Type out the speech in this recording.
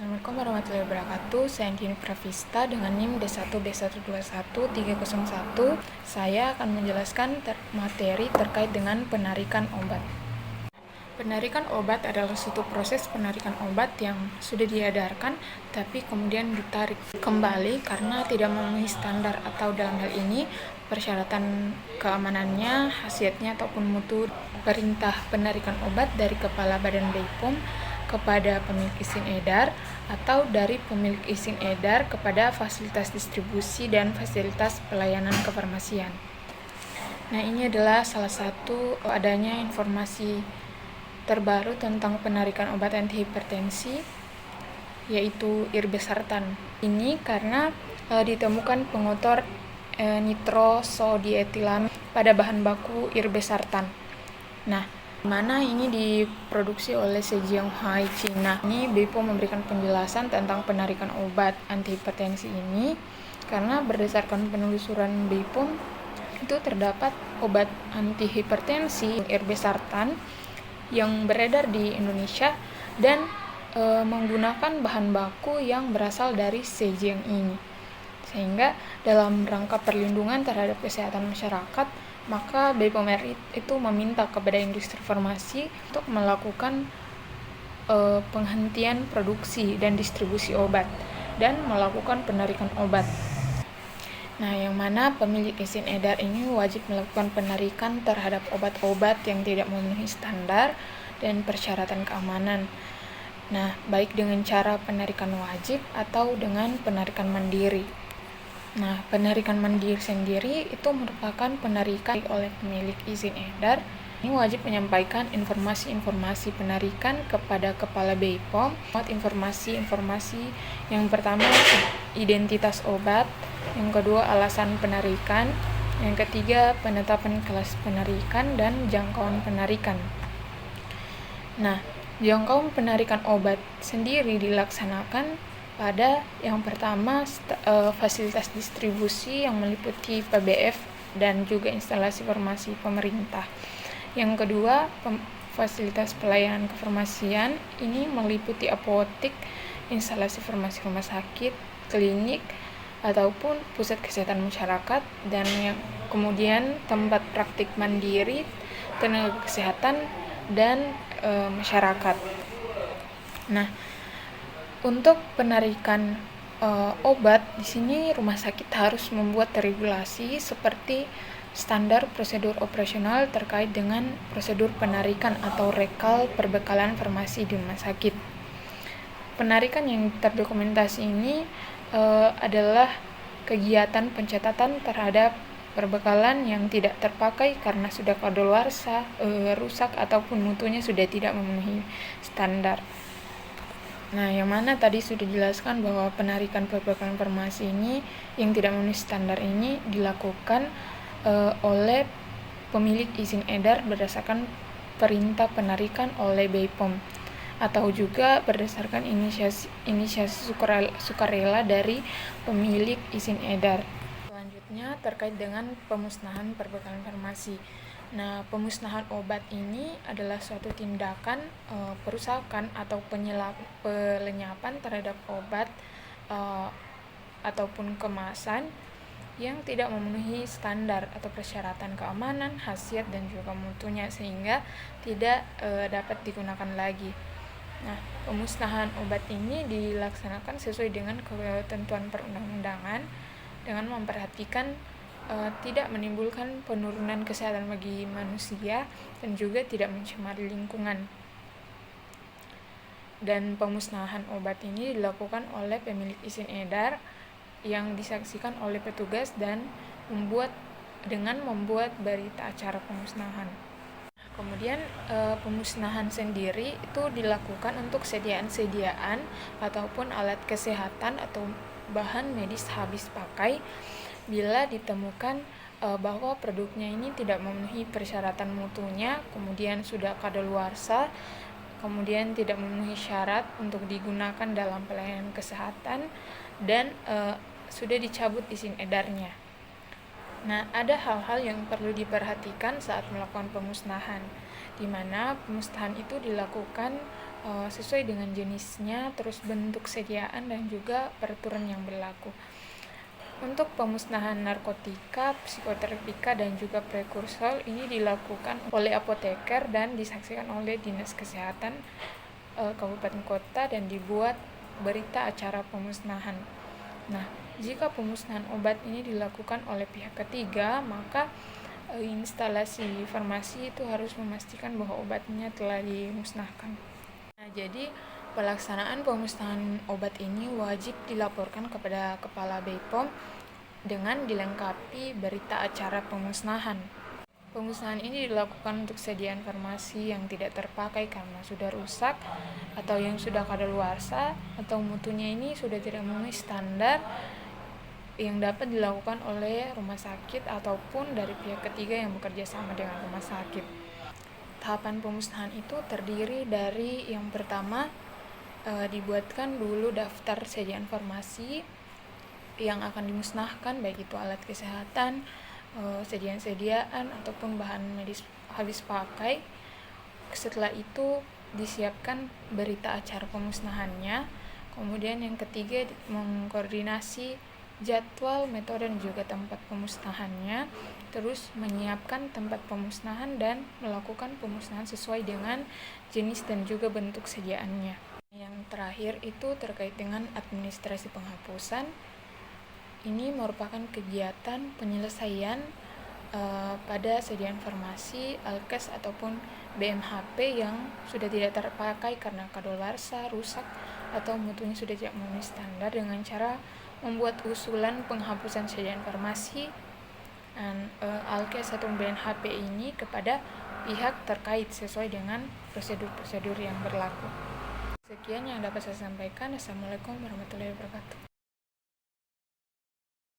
Assalamualaikum warahmatullahi wabarakatuh. Saya Andini Pravista dengan NIM D1B121-301. Saya akan menjelaskan materi terkait dengan penarikan obat. Penarikan obat adalah suatu proses penarikan obat yang sudah diedarkan tapi kemudian ditarik kembali karena tidak memenuhi standar atau dalam hal ini persyaratan keamanannya, khasiatnya ataupun mutu. Perintah penarikan obat dari Kepala Badan BPOM kepada pemilik izin edar atau dari pemilik izin edar kepada fasilitas distribusi dan fasilitas pelayanan kefarmasian. Nah, ini adalah salah satu adanya informasi terbaru tentang penarikan obat antihipertensi, yaitu irbesartan. Ini karena ditemukan pengotor nitrosodietilamid pada bahan baku irbesartan. Nah, mana ini diproduksi oleh Zhejiang China. Ini BPOM memberikan penjelasan tentang penarikan obat antihipertensi ini karena berdasarkan penelusuran BPOM itu terdapat obat antihipertensi irbesartan yang beredar di Indonesia dan menggunakan bahan baku yang berasal dari Zhejiang ini. Sehingga dalam rangka perlindungan terhadap kesehatan masyarakat, maka BPOM RI itu meminta kepada industri farmasi untuk melakukan penghentian produksi dan distribusi obat dan melakukan penarikan obat. Nah, yang mana pemilik izin edar ini wajib melakukan penarikan terhadap obat-obat yang tidak memenuhi standar dan persyaratan keamanan. Nah, baik dengan cara penarikan wajib atau dengan penarikan mandiri. Nah, penarikan mandiri sendiri itu merupakan penarikan oleh pemilik izin edar. Ini wajib menyampaikan informasi-informasi penarikan kepada Kepala BPOM. Informasi yang pertama identitas obat, yang kedua alasan penarikan, yang ketiga penetapan kelas penarikan dan jangkauan penarikan. Nah, jangkauan penarikan obat sendiri dilaksanakan pada yang pertama fasilitas distribusi yang meliputi PBF dan juga instalasi farmasi pemerintah. Yang kedua, fasilitas pelayanan kefarmasian ini meliputi apotek, instalasi farmasi rumah sakit, klinik ataupun pusat kesehatan masyarakat, dan yang kemudian tempat praktik mandiri, tenaga kesehatan dan masyarakat. Nah, untuk penarikan obat di sini rumah sakit harus membuat regulasi seperti standar prosedur operasional terkait dengan prosedur penarikan atau rekal perbekalan farmasi di rumah sakit. Penarikan yang terdokumentasi ini adalah kegiatan pencatatan terhadap perbekalan yang tidak terpakai karena sudah kadaluarsa, rusak ataupun mutunya sudah tidak memenuhi standar. Nah, yang mana tadi sudah dijelaskan bahwa penarikan perbekalan farmasi ini yang tidak memenuhi standar ini dilakukan oleh pemilik izin edar berdasarkan perintah penarikan oleh BPOM atau juga berdasarkan inisiasi sukarela dari pemilik izin edar. Selanjutnya terkait dengan pemusnahan perbekalan farmasi. Nah, pemusnahan obat ini adalah suatu tindakan perusakan atau pelenyapan terhadap obat ataupun kemasan yang tidak memenuhi standar atau persyaratan keamanan, khasiat dan juga mutunya sehingga tidak dapat digunakan lagi. Nah, pemusnahan obat ini dilaksanakan sesuai dengan ketentuan perundang-undangan dengan memperhatikan tidak menimbulkan penurunan kesehatan bagi manusia dan juga tidak mencemari lingkungan. Dan pemusnahan obat ini dilakukan oleh pemilik izin edar yang disaksikan oleh petugas dan membuat berita acara pemusnahan. Kemudian pemusnahan sendiri itu dilakukan untuk sediaan ataupun alat kesehatan atau bahan medis habis pakai bila ditemukan bahwa produknya ini tidak memenuhi persyaratan mutunya, kemudian sudah kadaluarsa, kemudian tidak memenuhi syarat untuk digunakan dalam pelayanan kesehatan, dan sudah dicabut izin edarnya. Nah, ada hal-hal yang perlu diperhatikan saat melakukan pemusnahan, di mana pemusnahan itu dilakukan sesuai dengan jenisnya, terus bentuk sediaan dan juga peraturan yang berlaku. Untuk pemusnahan narkotika, psikotropika, dan juga prekursor ini dilakukan oleh apoteker dan disaksikan oleh Dinas Kesehatan Kabupaten Kota dan dibuat berita acara pemusnahan. Nah, jika pemusnahan obat ini dilakukan oleh pihak ketiga, maka instalasi farmasi itu harus memastikan bahwa obatnya telah dimusnahkan. Nah, jadi pelaksanaan pemusnahan obat ini wajib dilaporkan kepada Kepala BPOM dengan dilengkapi berita acara pemusnahan. Pemusnahan ini dilakukan untuk sediaan farmasi yang tidak terpakai karena sudah rusak atau yang sudah kadaluarsa atau mutunya ini sudah tidak memenuhi standar yang dapat dilakukan oleh rumah sakit ataupun dari pihak ketiga yang bekerja sama dengan rumah sakit. Tahapan pemusnahan itu terdiri dari yang pertama, dibuatkan dulu daftar sediaan farmasi yang akan dimusnahkan, baik itu alat kesehatan, sediaan ataupun bahan medis habis pakai. Setelah itu disiapkan berita acara pemusnahannya. Kemudian yang ketiga, mengkoordinasi jadwal, metode, dan juga tempat pemusnahannya, terus menyiapkan tempat pemusnahan dan melakukan pemusnahan sesuai dengan jenis dan juga bentuk sediaannya. Yang terakhir itu terkait dengan administrasi penghapusan. Ini merupakan kegiatan penyelesaian pada sediaan farmasi, alkes ataupun BMHP yang sudah tidak terpakai karena kadaluarsa, rusak, atau mutunya sudah tidak memenuhi standar dengan cara membuat usulan penghapusan sediaan farmasi dan alkes atau BMHP ini kepada pihak terkait sesuai dengan prosedur-prosedur yang berlaku. Sekian yang dapat saya sampaikan. Assalamualaikum warahmatullahi wabarakatuh.